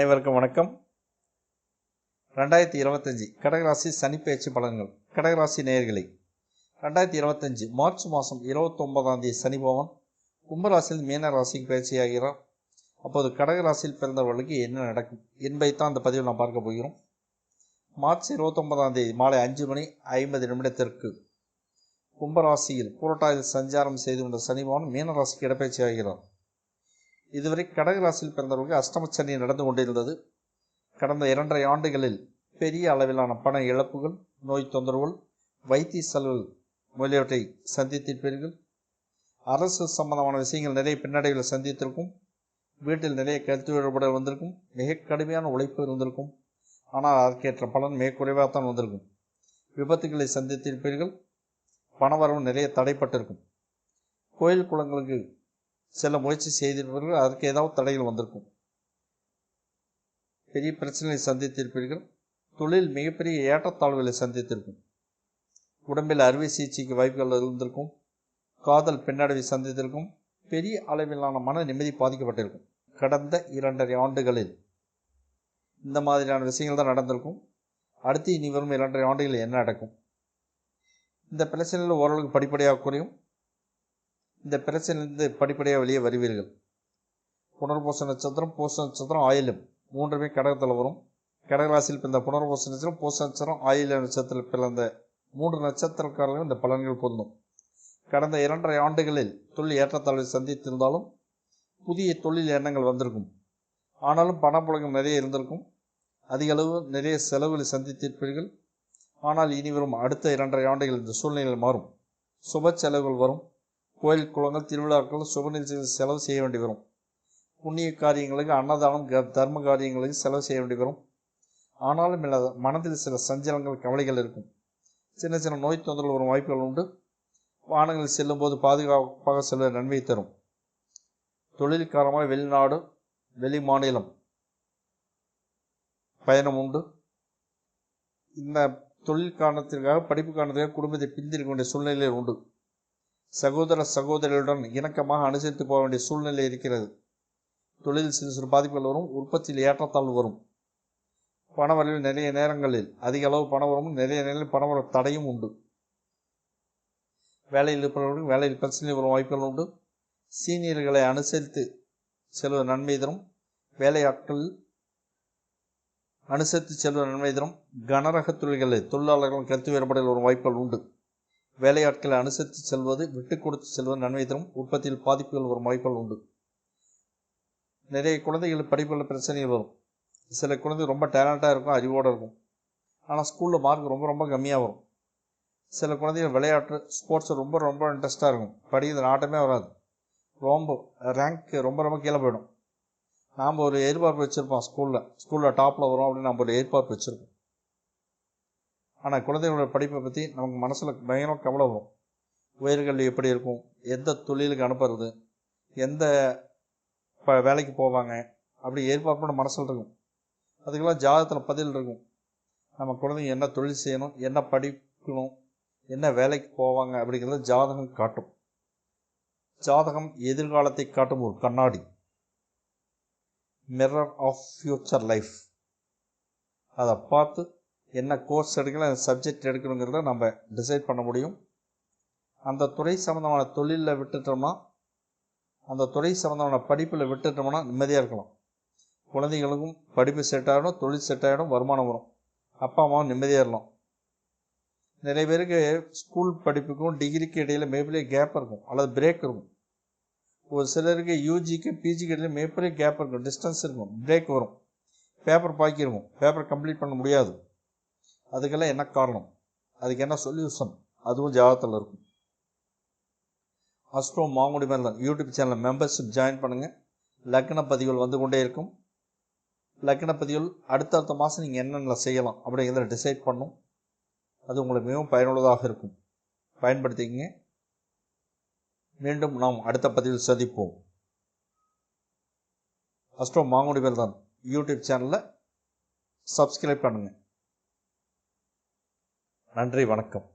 அனைவருக்கும் வணக்கம். 2025 கடகராசி சனிப்பெயர்ச்சி பலன்கள். கடகராசி நேயர்களே, 2025 மார்ச் மாதம் 29ஆம் தேதி சனி பகவான் கும்பராசியில் மீன ராசிக்கு பயிற்சியாகிறார். அப்போது கடகராசியில் பிறந்தவர்களுக்கு என்ன நடக்கும் என்பதைத்தான் அந்த பதிவில் நாம் பார்க்க போகிறோம். மார்ச் 29ஆம் தேதி மாலை 5:50 கும்பராசியில் பூரட்டாதியில் சஞ்சாரம் செய்து கொண்ட சனி பகவான் மீன ராசிக்கு இடப்பெயர்ச்சியாகிறார். இதுவரை கடகராசியில் பிறந்தவர்களுக்கு அஷ்டமச்சனி நடந்து கொண்டிருந்தது. கடந்த 2.5 ஆண்டுகளில் பெரிய அளவிலான பண இழப்புகள், நோய் தொந்தரவுகள், வைத்திய செலவுகள் முதலியவற்றை சந்தித்திருப்பீர்கள். அரசு சம்பந்தமான விஷயங்கள் நிறைய பின்னடைவில் சந்தித்திருக்கும். வீட்டில் நிறைய கருத்து வேறுபாடு வந்திருக்கும். மிக கடுமையான உழைப்பு இருந்திருக்கும். ஆனால் அதற்கேற்ற பலன் மிக குறைவாகத்தான் வந்திருக்கும். விபத்துக்களை சந்தித்திருப்பீர்கள். பணவரவு நிறைய தடைப்பட்டிருக்கும். கோயில் குளங்களுக்கு செல்ல முயற்சி செய்திருப்பீர்கள். அதற்கு ஏதாவது தடைகள் வந்திருக்கும். பெரிய பிரச்சனைகளை சந்தித்திருப்பீர்கள். தொழில் மிகப்பெரிய ஏற்றத்தாழ்வுகளை சந்தித்திருக்கும். உடம்பில் அறுவை சிகிச்சைக்கு வாய்ப்புகள் இருந்திருக்கும். காதல் பின்னடைவை சந்தித்திருக்கும். பெரிய அளவிலான மன நிம்மதி பாதிக்கப்பட்டிருக்கும். கடந்த 2.5 ஆண்டுகளில் இந்த மாதிரியான விஷயங்கள் தான் நடந்திருக்கும். அடுத்து இனி வரும் 2.5 ஆண்டுகளில் என்ன நடக்கும்? இந்த பிரச்சனைகள் ஓரளவுக்கு படிப்படியாக குறையும். இந்த பிரச்சனையிலிருந்து படிப்படியாக வெளியே வருவீர்கள். புனர்பூச நட்சத்திரம், பூச நட்சத்திரம், ஆயிலம் மூன்றுமே கடகத்தில் வரும். கடகராசியில் பிறந்த புனர்பூச நட்சத்திரம், பூச நட்சத்திரம், ஆயில நட்சத்திரத்தில் பிறந்த 3 நட்சத்திரக்காரர்களும் இந்த பலன்கள் பொருந்தும். கடந்த 2.5 ஆண்டுகளில் தொழில் ஏற்றத்தாழ்வை சந்தித்திருந்தாலும் புதிய தொழில் எண்ணங்கள் வந்திருக்கும். ஆனாலும் பணப்புழக்கம் நிறைய இருந்திருக்கும். அதிக அளவு நிறைய செலவுகளை சந்தித்திருப்பீர்கள். ஆனால் இனி வரும் அடுத்த 2.5 ஆண்டுகள் இந்த சூழ்நிலைகள் மாறும். சுப செலவுகள் வரும். கோயில் குளங்கள், திருவிழாக்கள், சுப நிகழ்ச்சிகள் செலவு செய்ய வேண்டி வரும். புண்ணிய காரியங்களுக்கு, அன்னதானம், தர்ம காரியங்களுக்கு செலவு செய்ய வேண்டி வரும். ஆனாலும் இல்லாத மனதில் சில சஞ்சலங்கள், கவலைகள் இருக்கும். சின்ன சின்ன நோய் தொந்தரவு வரும் வாய்ப்புகள் உண்டு. வாகனங்களில் செல்லும் போது பாதுகாப்பாக செல்வது நன்மை தரும். தொழில் காரணமாக வெளிநாடு, வெளி மாநிலம் பயணம் உண்டு. இந்த தொழில் காரணத்திற்காக, படிப்பு காரணத்திற்காக குடும்பத்தை பிரிந்திருக்க வேண்டிய சூழ்நிலை உண்டு. சகோதர சகோதரிகளுடன் இணக்கமாக அனுசரித்து போக வேண்டிய சூழ்நிலை இருக்கிறது. தொழிலில் சிறு சிறு பாதிப்புகள் வரும். உற்பத்தியில் ஏற்றத்தாழ்வு வரும். பணவரவில் நிறைய நேரங்களில் அதிக அளவு பணம் வரும். நிறைய நேரங்களில் பணவர தடையும் உண்டு. வேலையில் இருப்பவர்களுக்கு வேலையில் பிரச்சனை வரும் வாய்ப்புகள் உண்டு. சீனியர்களை அனுசரித்து செல்வது நன்மை தரும். வேலையாட்கள் அனுசரித்து செல்வது நன்மை தரும். கனரக தொழில்களில் தொழிலாளர்கள் கருத்து வேறுபாடுகள் வரும் வாய்ப்புகள் உண்டு. வேலையாட்களை அனுசரித்து செல்வது, விட்டு கொடுத்து செல்வது நன்மை தரும். உற்பத்தியில் பாதிப்புகள் வரும் வாய்ப்புகள் உண்டு. நிறைய குழந்தைகள் படிப்புள்ள பிரச்சனைகள் வரும். சில குழந்தைகள் ரொம்ப டேலண்டாக இருக்கும், அறிவோடு இருக்கும். ஆனால் ஸ்கூலில் மார்க் ரொம்ப ரொம்ப கம்மியாக வரும். சில குழந்தைகள் விளையாட்டு, ஸ்போர்ட்ஸ் ரொம்ப ரொம்ப இன்ட்ரெஸ்டாக இருக்கும். படிக்கிறது நாட்டமே வராது. ரொம்ப ரேங்க் ரொம்ப ரொம்ப கீழே போயிடும். நாம் ஒரு எதிர்பார்ப்பு வச்சுருப்போம். ஸ்கூலில் டாப்பில் வரும் அப்படின்னு நம்ம ஒரு எதிர்பார்ப்பு வச்சுருப்போம். ஆனால் குழந்தைகளோட படிப்பை பற்றி நமக்கு மனசில் பயங்கரமாக கவலை வரும். உயர்கல்வி எப்படி இருக்கும், எந்த தொழிலுக்கு அனுப்புறது, எந்த வேலைக்கு போவாங்க, அப்படி எதிர்பார்ப்போட மனசில் இருக்கும். அதுக்கெல்லாம் ஜாதகத்தில் பதில் இருக்கும். நம்ம குழந்தைங்க என்ன தொழில் செய்யணும், என்ன படிக்கணும், என்ன வேலைக்கு போவாங்க அப்படிங்கிறத ஜாதகம் காட்டும். ஜாதகம் எதிர்காலத்தை காட்டும் ஒரு கண்ணாடி, மிரர் ஆஃப் ஃபியூச்சர் லைஃப். அதை பார்த்து என்ன கோர்ஸ் எடுக்கணும், சப்ஜெக்ட் எடுக்கணுங்கிறத நம்ம டிசைட் பண்ண முடியும். அந்த துறை சம்மந்தமான தொழிலில் விட்டுட்டோம்னா, அந்த துறை சம்மந்தமான படிப்பில் விட்டுட்டோம்னா நிம்மதியாக இருக்கலாம். குழந்தைங்களுக்கும் படிப்பு செட் ஆகிடும், தொழில் செட் ஆகிடும், வருமானம் வரும். அப்பா அம்மாவும் நிம்மதியாக இருக்கலாம். நிறைய பேருக்கு ஸ்கூல் படிப்புக்கும் டிகிரிக்கு இடையில் மிகப்பெரிய கேப் இருக்கும், அல்லது பிரேக் இருக்கும். ஒரு சிலருக்கு யூஜிக்கு பிஜிக்கு இடையில் மிகப்பெரிய கேப் இருக்கும், டிஸ்டன்ஸ் இருக்கும், பிரேக் வரும். பேப்பர் பாக்கியிருக்கும், பேப்பர் கம்ப்ளீட் பண்ண முடியாது. அதுக்கெல்லாம் என்ன காரணம், அதுக்கு என்ன சொல்யூஷன், அதுவும் ஜாதகத்தில் இருக்கும். அஸ்ட்ரோ மாங்குடி மேல்தான் யூடியூப் சேனல் மெம்பர்ஷிப் ஜாயின் பண்ணுங்கள். லக்ன பதிவுகள் வந்து கொண்டே இருக்கும். லக்ன பதிவுகள் அடுத்தடுத்த மாதம் நீங்கள் என்னென்ன செய்யலாம் அப்படிங்கிறத டிசைட் பண்ணும். அது உங்களுக்கு மிகவும் பயனுள்ளதாக இருக்கும். பயன்படுத்திக்கங்க. மீண்டும் நாம் அடுத்த பதிவில் சந்திப்போம். அஸ்ட்ரோ மாங்குடி மேல்தான் யூடியூப் சேனலை சப்ஸ்கிரைப் பண்ணுங்கள். நன்றி, வணக்கம்.